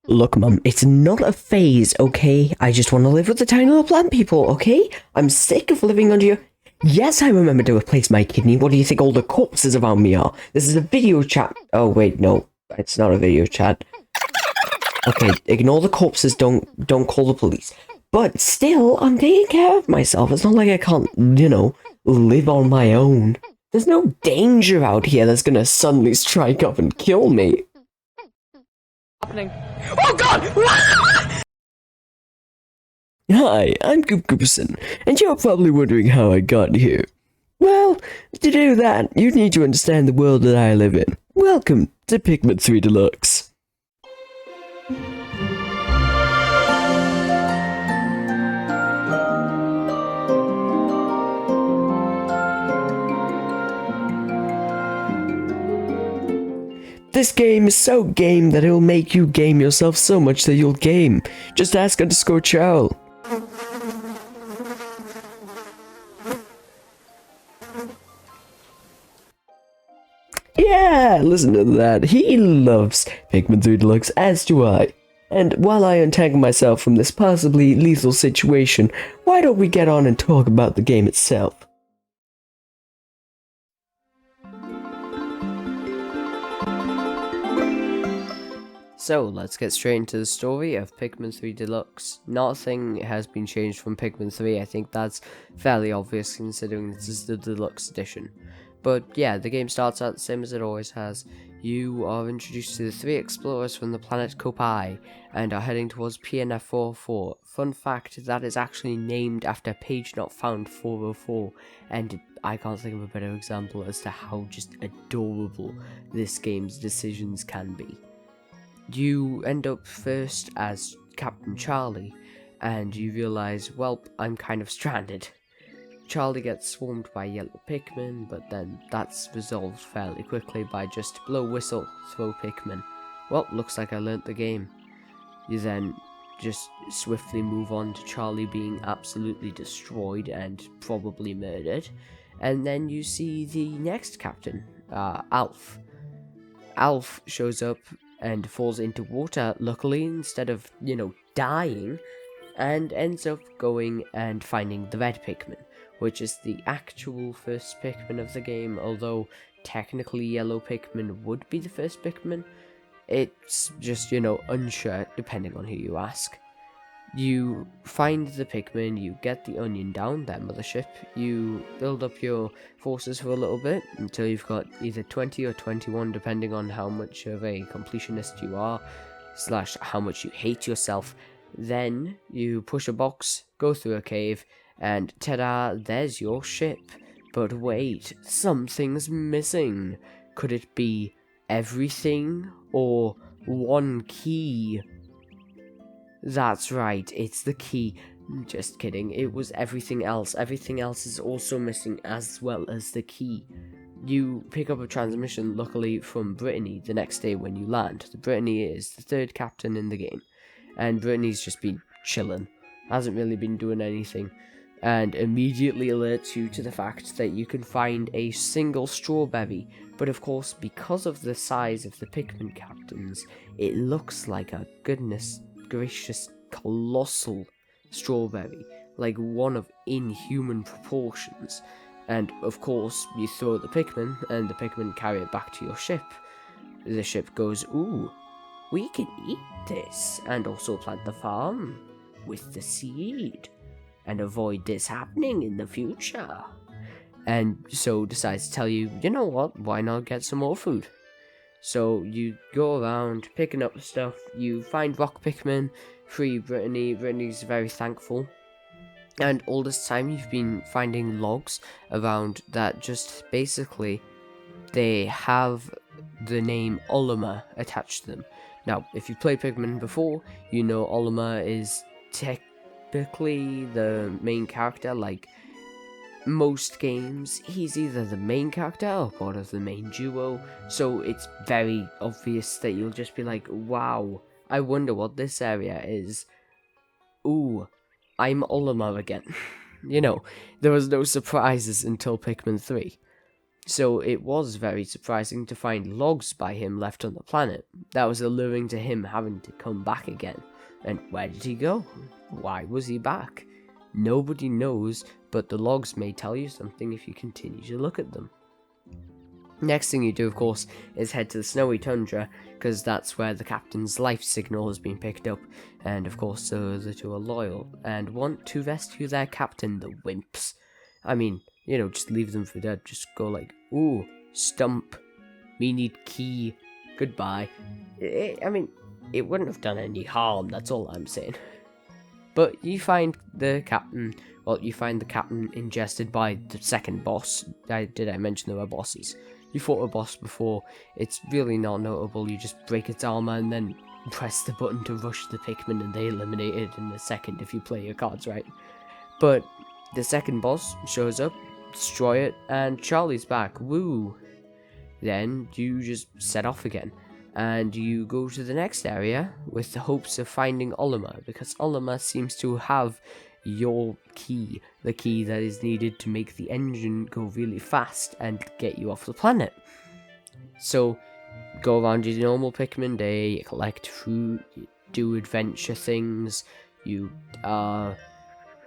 Look, Mum, it's not a phase, okay? I just want to live with the tiny little plant people, okay? I'm sick of living under your... Yes, I remember to replace my kidney. What do you think all the corpses around me are? This is a video chat. Oh, wait, no. It's not a video chat. Okay, ignore the corpses. Don't call the police. But still, I'm taking care of myself. It's not like I can't, live on my own. There's no danger out here that's gonna suddenly strike up and kill me. Happening. Oh God! Hi, I'm Gooperson, and you're probably wondering how I got here. Well, to do that, you need to understand the world that I live in. Welcome to Pikmin 3 Deluxe. This game is so game that it'll make you game yourself so much that you'll game. Just ask _Charles. Yeah, listen to that. He loves Pikmin 3 Deluxe, as do I. And while I untangle myself from this possibly lethal situation, why don't we get on and talk about the game itself? So, let's get straight into the story of Pikmin 3 Deluxe. Nothing has been changed from Pikmin 3, I think that's fairly obvious considering this is the Deluxe edition. But yeah, the game starts out the same as it always has. You are introduced to the 3 explorers from the planet Goop and are heading towards PNF 404. Fun fact, that is actually named after Page Not Found 404, and I can't think of a better example as to how just adorable this game's decisions can be. You end up first as Captain Charlie, and you realise, well, I'm kind of stranded. Charlie gets swarmed by yellow Pikmin, but then that's resolved fairly quickly by just blow whistle, throw Pikmin. Well, looks like I learnt the game. You then just swiftly move on to Charlie being absolutely destroyed and probably murdered, and then you see the next captain, Alf. Alf shows up and falls into water, luckily, instead of, dying, and ends up going and finding the red Pikmin, which is the actual first Pikmin of the game, although technically yellow Pikmin would be the first Pikmin. It's just, unsure, depending on who you ask. You find the Pikmin, you get the onion down, their mothership, you build up your forces for a little bit until you've got either 20 or 21, depending on how much of a completionist you are, / how much you hate yourself. Then you push a box, go through a cave, and ta-da, there's your ship. But wait, something's missing. Could it be everything or one key? That's right, it's the key. Just kidding, it was everything else. Everything else is also missing as well as the key. You pick up a transmission, luckily, from Brittany the next day when you land. Brittany is the 3rd captain in the game, and Brittany's just been chilling. Hasn't really been doing anything, and immediately alerts you to the fact that you can find a single strawberry, but of course, because of the size of the Pikmin captains, it looks like a goodness gracious colossal strawberry, like one of inhuman proportions. And of course, you throw the Pikmin, and the Pikmin carry it back to your ship. The ship goes, ooh, we can eat this, and also plant the farm with the seed, and avoid this happening in the future. And so decides to tell you, you know what, why not get some more food? So you go around picking up stuff, you find rock Pikmin, free Brittany. Brittany's very thankful. And all this time you've been finding logs around that just basically, they have the name Olimar attached to them. Now, if you've played Pikmin before, you know Olimar is typically the main character, like most games, he's either the main character or part of the main duo, so it's very obvious that you'll just be like, wow, I wonder what this area is. Ooh, I'm Olimar again. There was no surprises until Pikmin 3. So it was very surprising to find logs by him left on the planet. That was alluring to him having to come back again. And where did he go? Why was he back? Nobody knows, but the logs may tell you something if you continue to look at them. Next thing you do, of course, is head to the snowy tundra, because that's where the captain's life signal has been picked up, and of course the two are loyal, and want to rescue their captain, the wimps. I mean, just leave them for dead, just go like, ooh, stump, me need key, goodbye. It wouldn't have done any harm, that's all I'm saying. But you find the captain ingested by the second boss. Did I mention there were bosses? You fought a boss before, it's really not notable, you just break its armor and then press the button to rush the Pikmin and they eliminate it in a second if you play your cards right. But the second boss shows up, destroy it, and Charlie's back, woo! Then you just set off again, and you go to the next area with the hopes of finding Olimar, because Olimar seems to have your key, the key that is needed to make the engine go really fast and get you off the planet. So, go around your normal Pikmin day, you collect food, you do adventure things, you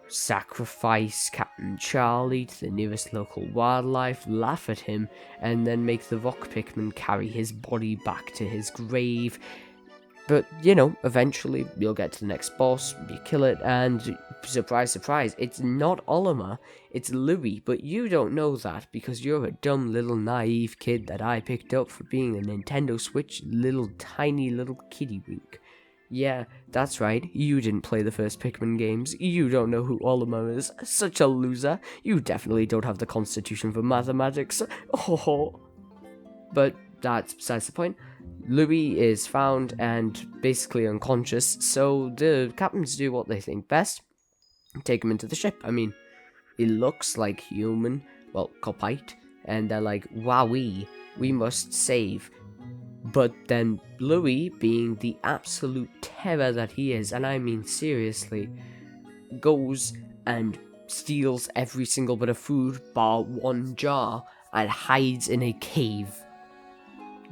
sacrifice Captain Charlie to the nearest local wildlife, laugh at him, and then make the rock Pikmin carry his body back to his grave. But, eventually you'll get to the next boss, you kill it, and surprise, surprise, it's not Olimar, it's Louie, but you don't know that because you're a dumb little naive kid that I picked up for being a Nintendo Switch tiny little kiddie wink. Yeah, that's right, you didn't play the first Pikmin games, you don't know who Olimar is, such a loser, you definitely don't have the constitution for mathematics, oh. But that's besides the point. Louie is found and basically unconscious, so the captains do what they think best. Take him into the ship. I mean, he looks like human, Copite, and they're like, wowee, we must save. But then Louie, being the absolute terror that he is, and I mean seriously, goes and steals every single bit of food bar one jar and hides in a cave.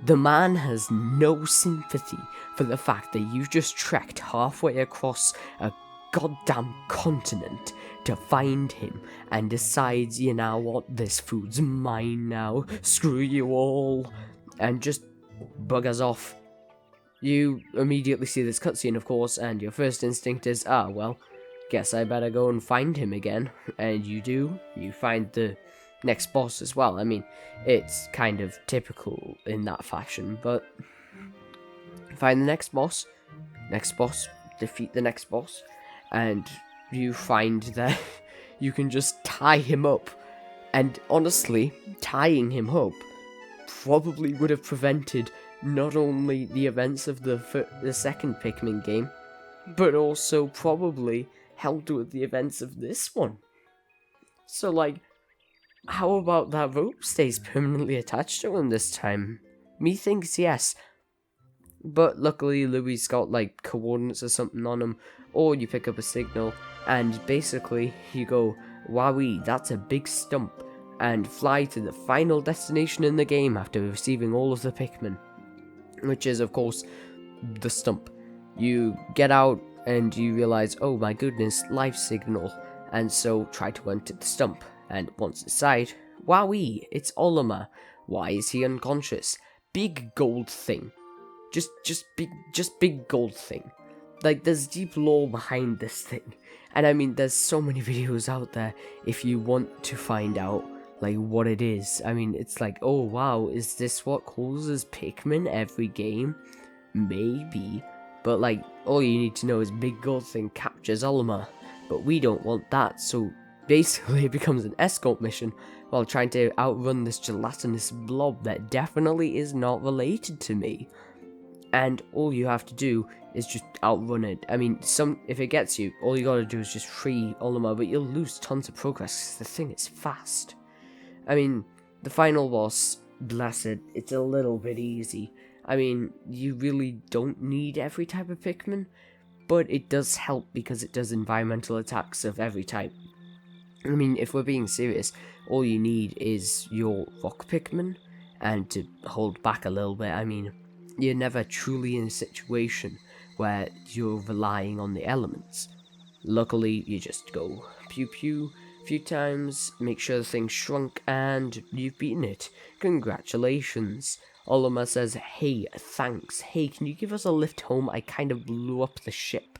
The man has no sympathy for the fact that you just trekked halfway across a goddamn continent to find him and decides, this food's mine now, screw you all, and just buggers off. You immediately see this cutscene, of course, and your first instinct is, guess I better go and find him again. And you do, you find the next boss as well. I mean, it's kind of typical in that fashion, but find the next boss, defeat the next boss, and you find that you can just tie him up. And honestly, tying him up probably would have prevented not only the events of the second Pikmin game, but also probably helped with the events of this one. So, how about that rope stays permanently attached to him this time? Methinks yes. But luckily, Louie's got, coordinates or something on him, or you pick up a signal, and basically, you go, wowee, that's a big stump, and fly to the final destination in the game after receiving all of the Pikmin, which is, of course, the stump. You get out, and you realize, oh my goodness, life signal, and so try to enter the stump. And once inside, wowee, it's Olimar. Why is he unconscious? Big gold thing. Just big gold thing. There's deep lore behind this thing. And I mean, there's so many videos out there if you want to find out, what it is. I mean, it's oh wow, is this what causes Pikmin every game? Maybe. But all you need to know is big gold thing captures Olimar. But we don't want that, so basically it becomes an escort mission while trying to outrun this gelatinous blob that definitely is not related to me. And all you have to do is just outrun it. I mean, if it gets you, all you gotta do is just free Olimar, but you'll lose tons of progress because the thing is fast. I mean, the final boss, bless it, it's a little bit easy. I mean, you really don't need every type of Pikmin, but it does help because it does environmental attacks of every type. I mean, if we're being serious, all you need is your rock Pikmin, and to hold back a little bit, I mean, you're never truly in a situation where you're relying on the elements. Luckily, you just go pew pew a few times, make sure the thing's shrunk, and you've beaten it. Congratulations. Olimar says, hey, thanks. Hey, can you give us a lift home? I kind of blew up the ship.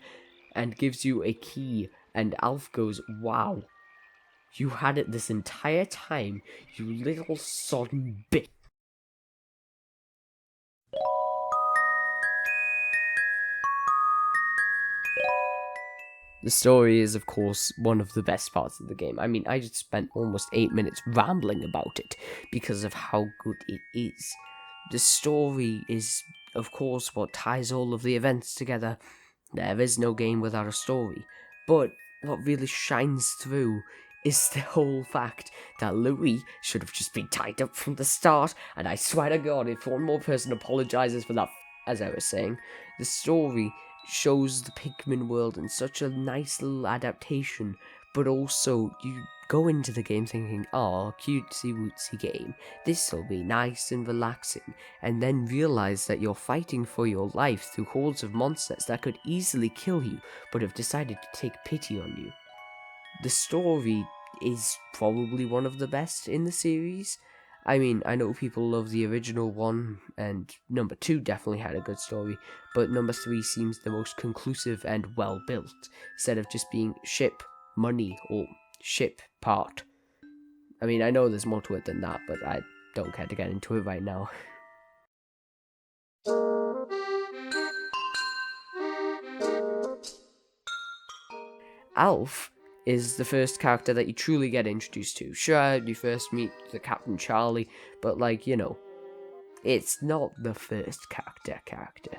And gives you a key, and Alf goes, wow. You had it this entire time, you little sodden bitch. The story is, of course, one of the best parts of the game. I mean, I just spent almost 8 minutes rambling about it because of how good it is. The story is, of course, what ties all of the events together. There is no game without a story. But what really shines through is the whole fact that Louis should have just been tied up from the start, and I swear to God, if one more person apologizes for that, as I was saying, the story shows the Pikmin world in such a nice little adaptation, but also you go into the game thinking, oh, cutesy wootsy game, this'll be nice and relaxing, and then realize that you're fighting for your life through hordes of monsters that could easily kill you, but have decided to take pity on you. The story is probably one of the best in the series. I mean, I know people love the original one, and number 2 definitely had a good story, but number 3 seems the most conclusive and well built, instead of just being ship, money, or ship part. I mean, I know there's more to it than that, but I don't care to get into it right now. Alf is the first character that you truly get introduced to. Sure, you first meet the Captain Charlie, but it's not the first character.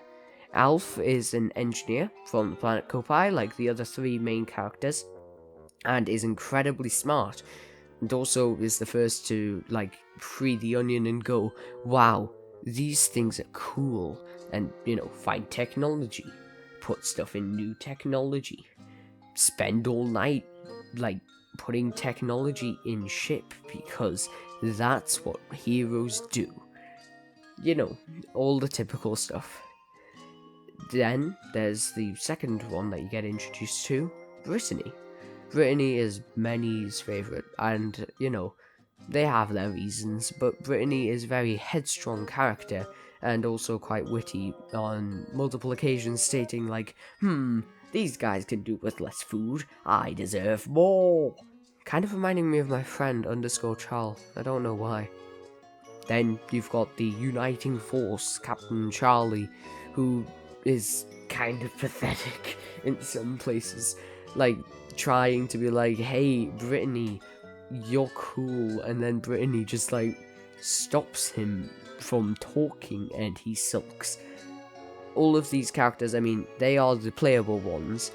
Alf is an engineer from the planet Kopai, like the other 3 main characters, and is incredibly smart, and also is the first to, free the onion and go, wow, these things are cool, and, find technology, put stuff in new technology, spend all night, putting technology in ship, because that's what heroes do. All the typical stuff. Then there's the second one that you get introduced to, Brittany. Brittany is many's favourite, and, they have their reasons, but Brittany is a very headstrong character, and also quite witty, on multiple occasions stating these guys can do with less food, I deserve more. Kind of reminding me of my friend _Charles, I don't know why. Then you've got the uniting force, Captain Charlie, who is kind of pathetic in some places. Trying to be hey, Brittany, you're cool, and then Brittany just, stops him from talking, and he sulks. All of these characters, I mean, they are the playable ones,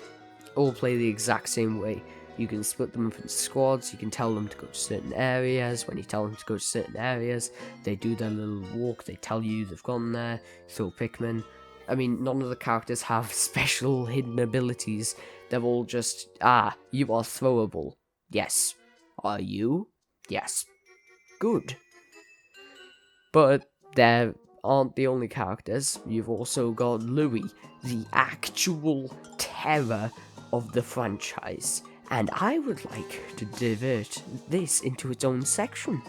all play the exact same way. You can split them up into squads, you can tell them to go to certain areas. When you tell them to go to certain areas, they do their little walk, they tell you they've gone there, throw Pikmin. I mean, none of the characters have special hidden abilities. They're all just, you are throwable. Yes. Are you? Yes. Good. But there aren't the only characters. You've also got Louis, the actual terror of the franchise. And I would like to divert this into its own section,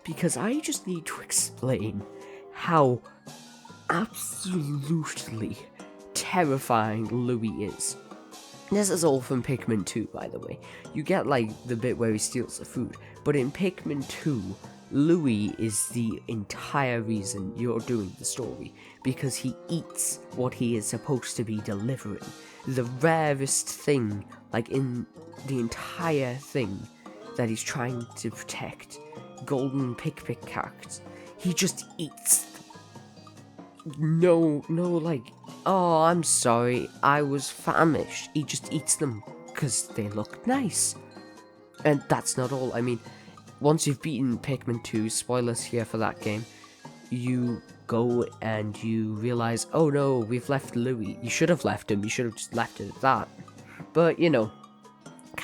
because I just need to explain how absolutely terrifying Louis is. This is all from Pikmin 2, by the way. You get, the bit where he steals the food, but in Pikmin 2, Louis is the entire reason you're doing the story, because he eats what he is supposed to be delivering. The rarest thing, in the entire thing that he's trying to protect, golden pick carrots, he just eats. No, oh, I'm sorry, I was famished. He just eats them because they look nice. And that's not all. I mean, once you've beaten Pikmin 2, spoilers here for that game, you go and you realize, oh no, we've left Louis. You should have left him. You should have just left it at that. But,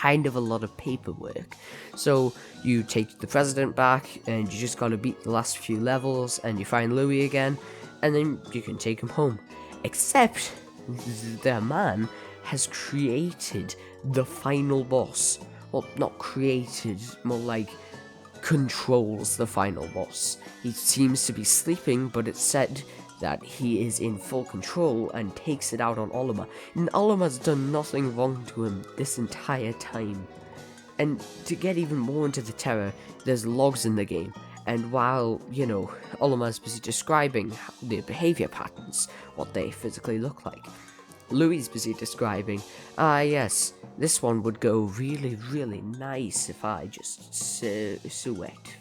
kind of a lot of paperwork. So you take the president back, and you just gotta beat the last few levels, and you find Louis again, and then you can take him home. Except the man has created the final boss. Well, not created, more like controls the final boss. He seems to be sleeping, but it's said that he is in full control and takes it out on Olimar. And Olimar's done nothing wrong to him this entire time. And to get even more into the terror, there's logs in the game. And while, Olimar's busy describing the behavior patterns, what they physically look like, Louis is busy describing, yes, this one would go really, really nice if I just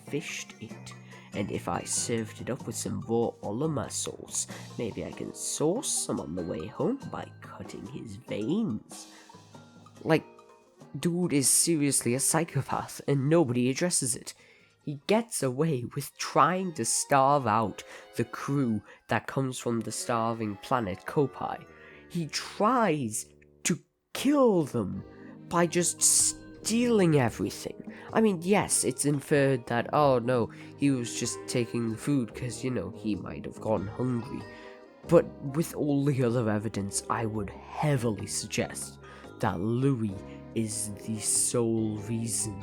fished it. And if I served it up with some raw Olimar sauce, maybe I can sauce some on the way home by cutting his veins. Like, dude is seriously a psychopath, and nobody addresses it. He gets away with trying to starve out the crew that comes from the starving planet Kopai. He tries to kill them by just stealing everything. I mean, yes, it's inferred that, oh no, he was just taking the food because, he might have gone hungry. But with all the other evidence, I would heavily suggest that Louis is the sole reason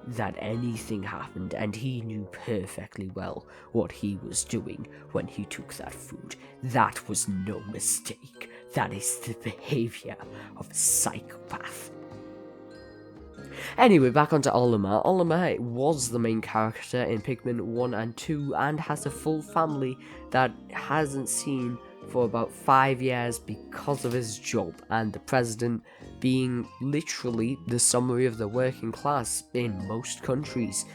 that anything happened, and he knew perfectly well what he was doing when he took that food. That was no mistake. That is the behavior of a psychopath. Anyway, back onto Olimar. Olimar was the main character in Pikmin 1 and 2 and has a full family that hasn't seen for about 5 years because of his job, and the president being literally the summary of the working class in most countries.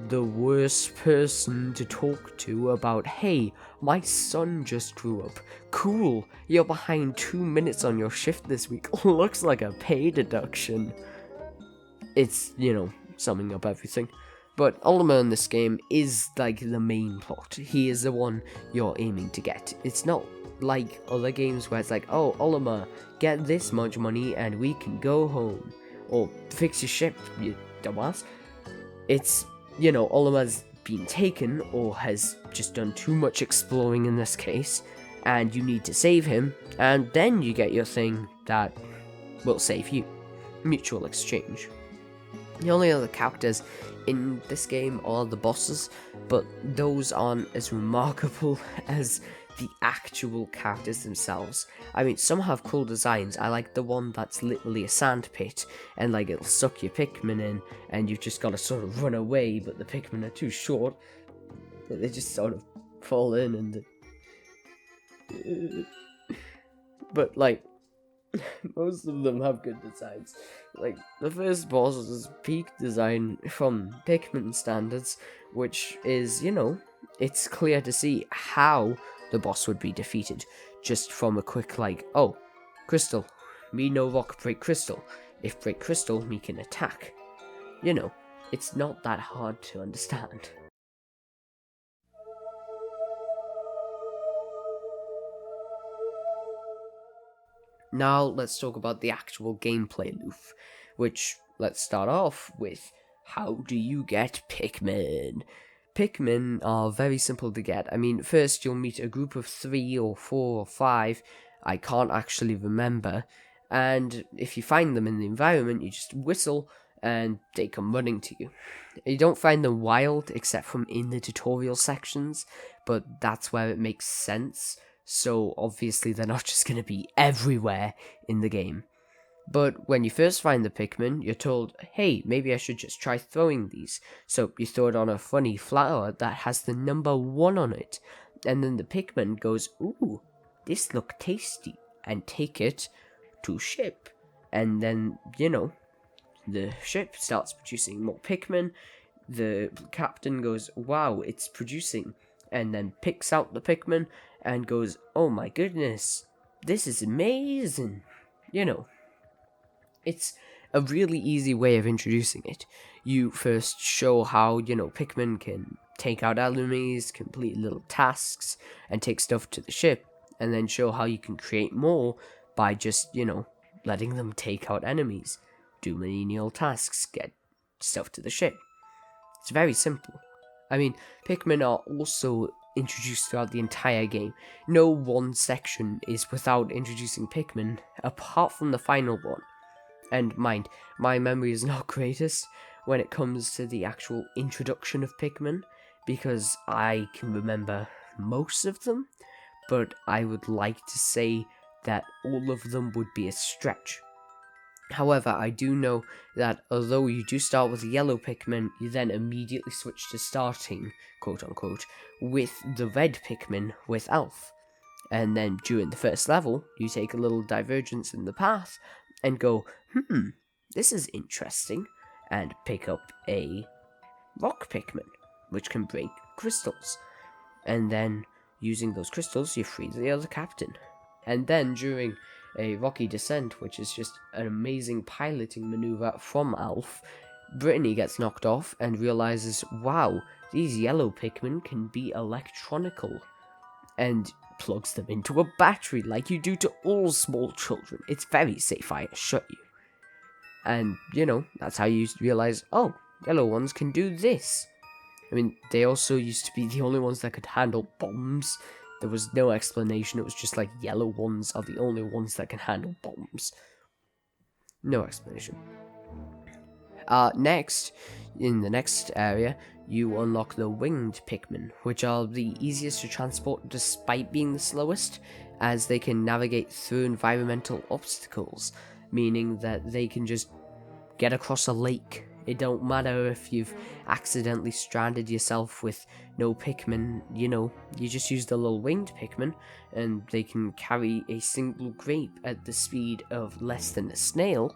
The worst person to talk to about, hey, my son just grew up. Cool, you're behind 2 minutes on your shift this week. Looks like a pay deduction. It's, summing up everything. But Olimar in this game is like the main plot. He is the one you're aiming to get. It's not like other games where it's like, oh, Olimar, get this much money and we can go home. Or fix your ship, you dumbass. It's, Olimar's been taken or has just done too much exploring in this case, and you need to save him, and then you get your thing that will save you. Mutual exchange. The only other characters in this game are the bosses, but those aren't as remarkable as the actual characters themselves. I mean, some have cool designs. I like the one that's literally a sand pit, and it'll suck your Pikmin in, and you've just got to sort of run away, but the Pikmin are too short. They just sort of fall in, and but most of them have good designs. The first boss is peak design from Pikmin standards, which is, it's clear to see how the boss would be defeated, just from a quick oh, crystal. Me no rock break crystal. If break crystal, me can attack. It's not that hard to understand. Now let's talk about the actual gameplay loop, which, let's start off with, how do you get Pikmin? Pikmin are very simple to get. I mean, first you'll meet a group of 3 or 4 or 5, I can't actually remember, and if you find them in the environment, you just whistle and they come running to you. You don't find them wild except from in the tutorial sections, but that's where it makes sense. So obviously they're not just going to be everywhere in the game. But when you first find the Pikmin, you're told, hey, maybe I should just try throwing these. So you throw it on a funny flower that has the number 1 on it. And then the Pikmin goes, ooh, this look tasty. And take it to ship. And then, the ship starts producing more Pikmin. The captain goes, wow, it's producing. And then picks out the Pikmin and goes, oh my goodness, this is amazing. It's a really easy way of introducing it. You first show how, Pikmin can take out enemies, complete little tasks, and take stuff to the ship, and then show how you can create more by just, letting them take out enemies. do menial tasks, get stuff to the ship. It's very simple. I mean, Pikmin are also introduced throughout the entire game. No one section is without introducing Pikmin, apart from the final one. And mind, my memory is not greatest when it comes to the actual introduction of Pikmin, because I can remember most of them, but I would like to say that all of them would be a stretch. However, I do know that although you do start with yellow Pikmin, you then immediately switch to starting, quote-unquote, with the red Pikmin with Elf. And then during the first level, you take a little divergence in the path and go, this is interesting, and pick up a rock Pikmin, which can break crystals. And then, using those crystals, you free the other captain. And then, during a rocky descent, which is just an amazing piloting maneuver from Alf, Brittany gets knocked off and realizes, wow, these yellow Pikmin can be electronical, and plugs them into a battery like you do to all small children. It's very safe, I assure you. And, that's how you realize, oh, yellow ones can do this. I mean, they also used to be the only ones that could handle bombs. There was no explanation, it was just like yellow ones are the only ones that can handle bombs. No explanation. Next, in the next area, you unlock the winged Pikmin, which are the easiest to transport despite being the slowest, as they can navigate through environmental obstacles, meaning that they can just get across a lake. It don't matter if you've accidentally stranded yourself with no Pikmin, you just use the little winged Pikmin, and they can carry a single grape at the speed of less than a snail,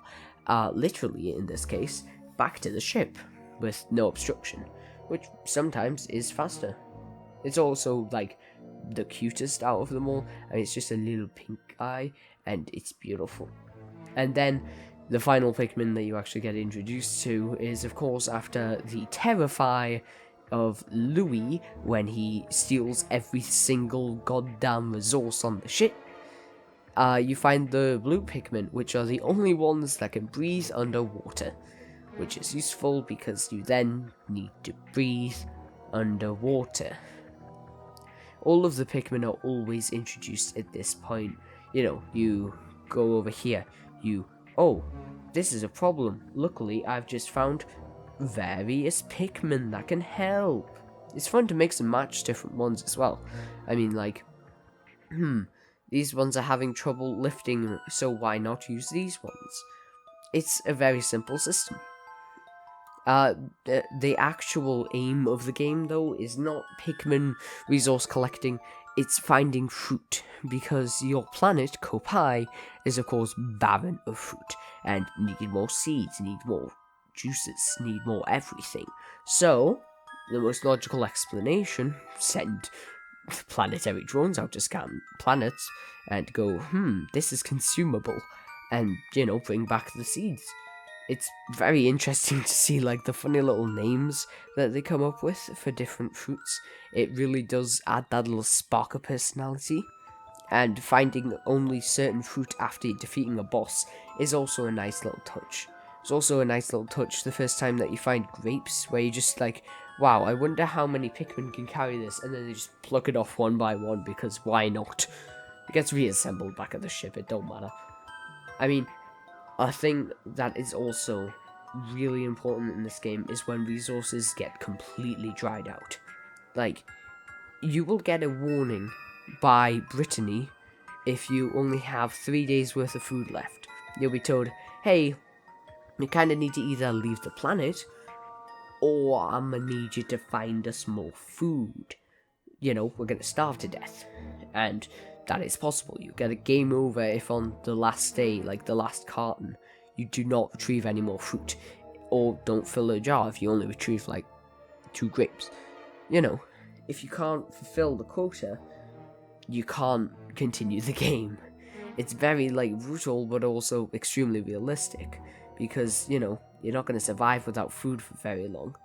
literally in this case, back to the ship, with no obstruction, which sometimes is faster. It's also, the cutest out of them all, and it's just a little pink eye, and it's beautiful. And then, the final Pikmin that you actually get introduced to is, of course, after the Terrify of Louis, when he steals every single goddamn resource on the ship. You find the blue Pikmin, which are the only ones that can breathe underwater, which is useful because you then need to breathe underwater. All of the Pikmin are always introduced at this point. You go over here, oh, this is a problem. Luckily, I've just found various Pikmin that can help. It's fun to mix and match different ones as well. I mean, these ones are having trouble lifting, so why not use these ones? It's a very simple system. The actual aim of the game, though, is not Pikmin resource collecting, it's finding fruit, because your planet, Kopai, is of course barren of fruit, and need more seeds, need more juices, need more everything. So, the most logical explanation, send planetary drones out to scan planets, and go, this is consumable, and, bring back the seeds. It's very interesting to see, the funny little names that they come up with for different fruits. It really does add that little spark of personality. And finding only certain fruit after defeating a boss is also a nice little touch. It's also a nice little touch the first time that you find grapes, where you just wow, I wonder how many Pikmin can carry this, and then they just pluck it off one by one, because why not? It gets reassembled back at the ship, it don't matter. I mean, a thing that is also really important in this game is when resources get completely dried out. You will get a warning by Brittany if you only have 3 days worth of food left. You'll be told, hey, you kind of need to either leave the planet, or I'm gonna need you to find us more food. We're gonna starve to death. And that is possible. You get a game over if on the last day, the last carton, you do not retrieve any more fruit. Or don't fill a jar if you only retrieve 2 grapes. If you can't fulfill the quota, you can't continue the game. It's very brutal, but also extremely realistic, because you're not going to survive without food for very long.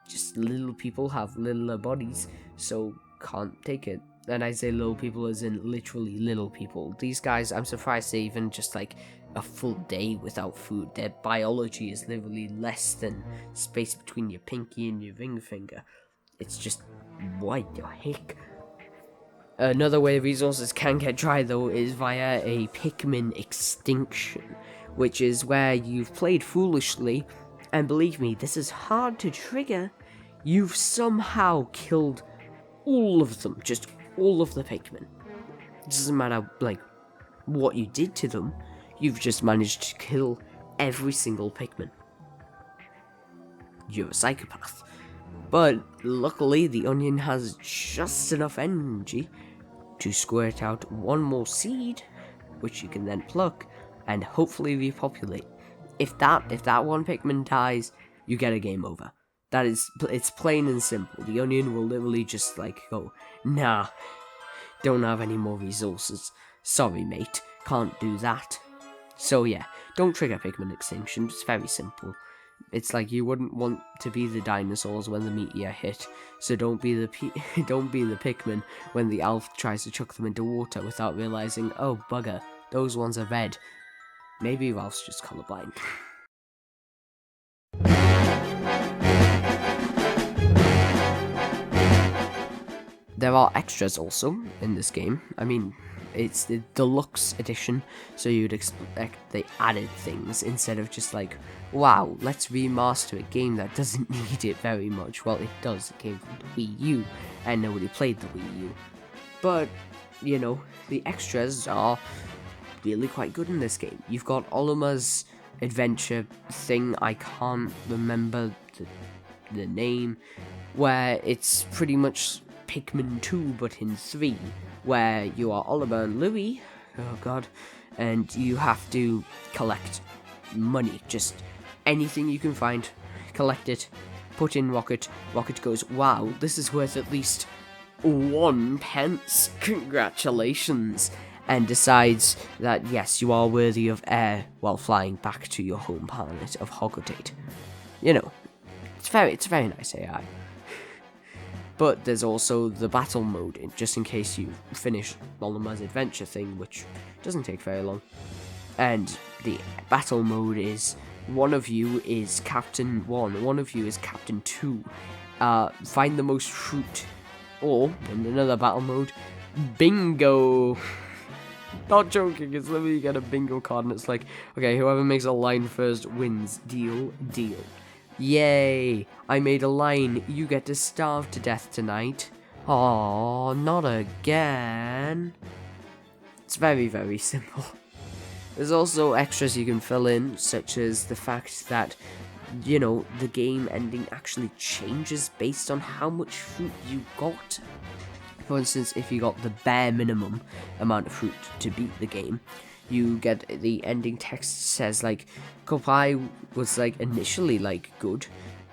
Just little people have littler bodies, so can't take it. And I say little people as in literally little people. These guys, I'm surprised they even just like a full day without food. Their biology is literally less than space between your pinky and your ring finger. It's just, what the heck? Another way resources can get dry though is via a Pikmin extinction, which is where you've played foolishly, and believe me, this is hard to trigger. You've somehow killed all of them, just all of the Pikmin. It doesn't matter, like, what you did to them, you've just managed to kill every single Pikmin. You're a psychopath. But luckily, the onion has just enough energy to squirt out one more seed, which you can then pluck and hopefully repopulate. If that one Pikmin dies, you get a game over. It's plain and simple. The onion will literally just like go, nah, don't have any more resources. Sorry, mate, can't do that. So yeah, don't trigger Pikmin extinction. It's very simple. It's like you wouldn't want to be the dinosaurs when the meteor hit, so don't be the Pikmin when the elf tries to chuck them into water without realizing, oh bugger, those ones are red. Maybe Ralph's just colorblind. There are extras also in this game. I mean, it's the Deluxe edition, so you'd expect they added things instead of just like, wow, let's remaster a game that doesn't need it very much. Well, it does. It came from the Wii U, and nobody played the Wii U. But, you know, the extras are really quite good in this game. You've got Olima's adventure thing, I can't remember the name, where it's pretty much Pikmin 2 but in 3, where you are Oliver and Louie, oh god, and you have to collect money, just anything you can find, collect it, put in Rocket goes, wow, this is worth at least 1 pence, congratulations, and decides that yes, you are worthy of air while flying back to your home planet of Hogodate. You know, it's very nice AI. But there's also the battle mode, just in case you finish Olima's adventure thing, which doesn't take very long. And the battle mode is, one of you is Captain 1, one of you is Captain 2. Find the most fruit. Or, in another battle mode, bingo! Not joking, it's literally you get a bingo card and it's like, okay, whoever makes a line first wins. Deal. Yay! I made a line, you get to starve to death tonight. Aww, not again. It's very, very simple. There's also extras you can fill in, such as the fact that, you know, the game ending actually changes based on how much fruit you got. For instance, if you got the bare minimum amount of fruit to beat the game, you get the ending text says like, Kopai was like initially like good,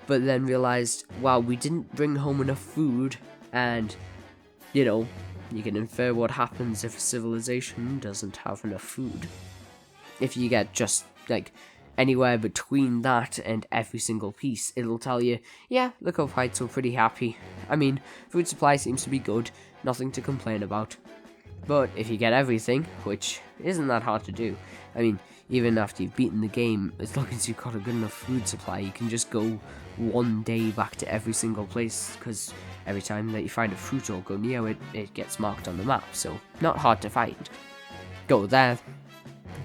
but then realized, wow, we didn't bring home enough food, and you know, you can infer what happens if a civilization doesn't have enough food. If you get just like anywhere between that and every single piece, it'll tell you, yeah, the Kopaites were pretty happy. I mean, food supply seems to be good, nothing to complain about. But if you get everything, which isn't that hard to do, I mean, even after you've beaten the game, as long as you've got a good enough food supply, you can just go one day back to every single place, because every time that you find a fruit or go near it, it gets marked on the map, so not hard to find. Go there,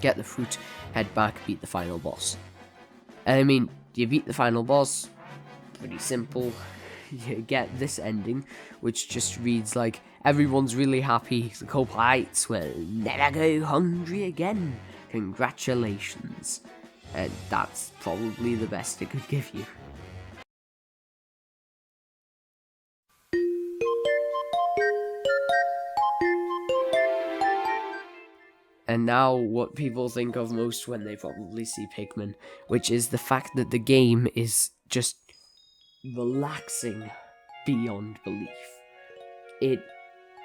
get the fruit, head back, beat the final boss. And I mean, you beat the final boss, pretty simple. You get this ending, which just reads like, everyone's really happy, the Kopaites will never go hungry again. Congratulations. And that's probably the best it could give you. And now, what people think of most when they probably see Pikmin, which is the fact that the game is just relaxing beyond belief. It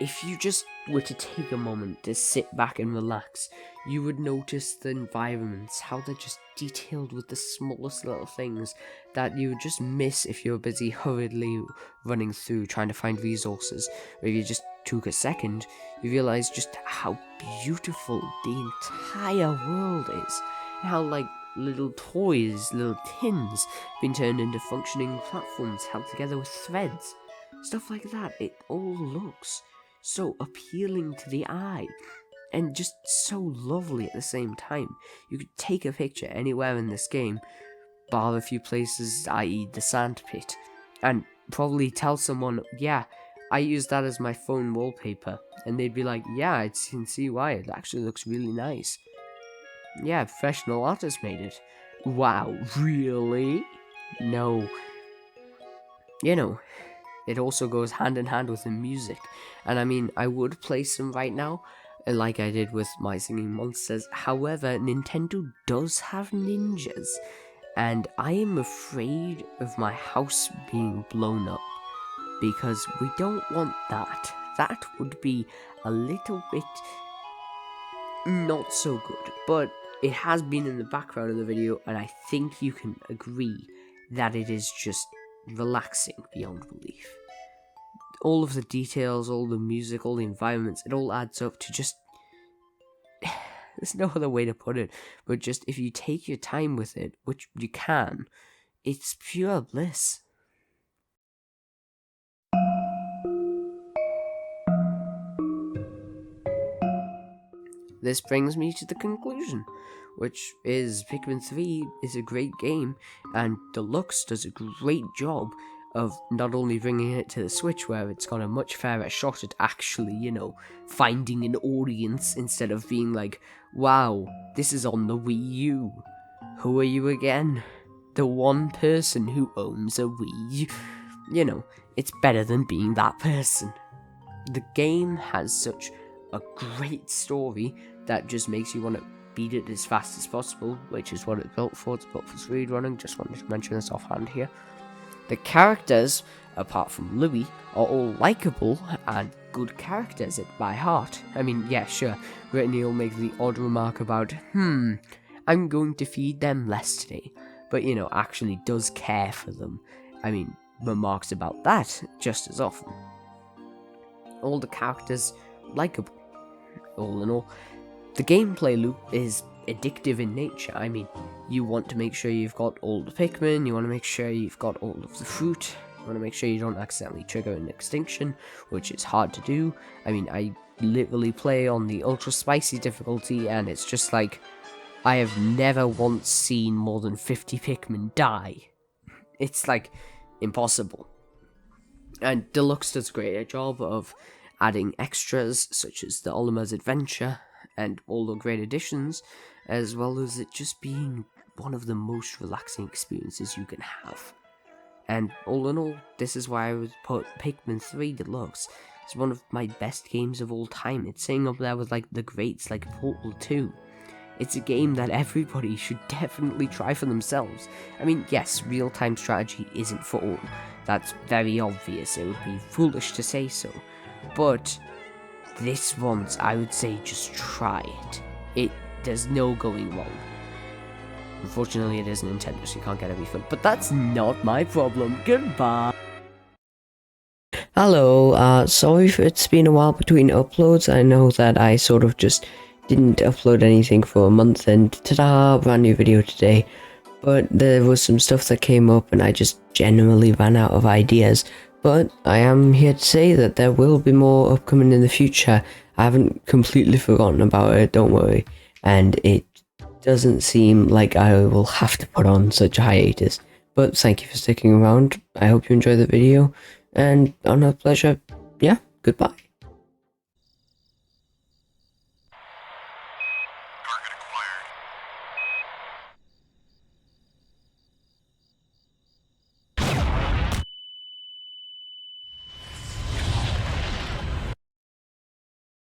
if you just were to take a moment to sit back and relax, you would notice the environments, how they're just detailed with the smallest little things that you would just miss if you were busy hurriedly running through trying to find resources. Or if you just took a second, you realize just how beautiful the entire world is. And how, like, little toys, little tins, been turned into functioning platforms held together with threads. Stuff like that. It all looks so appealing to the eye and just so lovely at the same time. You could take a picture anywhere in this game, bar a few places, i.e. the sand pit, and probably tell someone, yeah, I use that as my phone wallpaper, and they'd be like, yeah, I can see why, it actually looks really nice. Yeah, professional artist made it. Wow, really? No. You know, it also goes hand in hand with the music. And I mean, I would play some right now, like I did with my Singing Monsters. However, Nintendo does have ninjas, and I am afraid of my house being blown up, because we don't want that. That would be a little bit not so good, but it has been in the background of the video, and I think you can agree that it is just relaxing beyond belief. All of the details, all the music, all the environments, it all adds up to just... There's no other way to put it, but just if you take your time with it, which you can, it's pure bliss. This brings me to the conclusion, which is Pikmin 3 is a great game, and Deluxe does a great job of not only bringing it to the Switch, where it's got a much fairer shot at actually, finding an audience instead of being like, wow, this is on the Wii U. Who are you again? The one person who owns a Wii. It's better than being that person. The game has such a great story that just makes you want to beat it as fast as possible, which is what it's built for. It's built for speedrunning. Just wanted to mention this offhand here. The characters, apart from Louis, are all likable and good characters by heart. I mean, yeah, sure, Brittany will make the odd remark about, I'm going to feed them less today, but, actually does care for them. I mean, remarks about that just as often. All the characters likable. All in all, the gameplay loop is addictive in nature. I mean, you want to make sure you've got all the Pikmin, you want to make sure you've got all of the fruit, you want to make sure you don't accidentally trigger an extinction, which is hard to do. I mean, I literally play on the ultra spicy difficulty, and it's just like, I have never once seen more than 50 Pikmin die. It's like, impossible. And Deluxe does a great job of adding extras, such as the Olimer's Adventure, and all the great additions, as well as it just being one of the most relaxing experiences you can have. And all in all, this is why I would put Pikmin 3 Deluxe as one of my best games of all time. It's sitting up there with like the greats like Portal 2. It's a game that everybody should definitely try for themselves. I mean, yes, real-time strategy isn't for all. That's very obvious. It would be foolish to say so. But this once, I would say just try it. There's no going wrong. Unfortunately, it is Nintendo, so you can't get a refund. But that's not my problem. Goodbye. Hello, sorry if it's been a while between uploads. I know that I sort of just didn't upload anything for a month, and ta-da, brand new video today. But there was some stuff that came up, and I just generally ran out of ideas. But I am here to say that there will be more upcoming in the future. I haven't completely forgotten about it, don't worry. And it doesn't seem like I will have to put on such a hiatus. But thank you for sticking around. I hope you enjoyed the video. And on a pleasure, yeah, goodbye.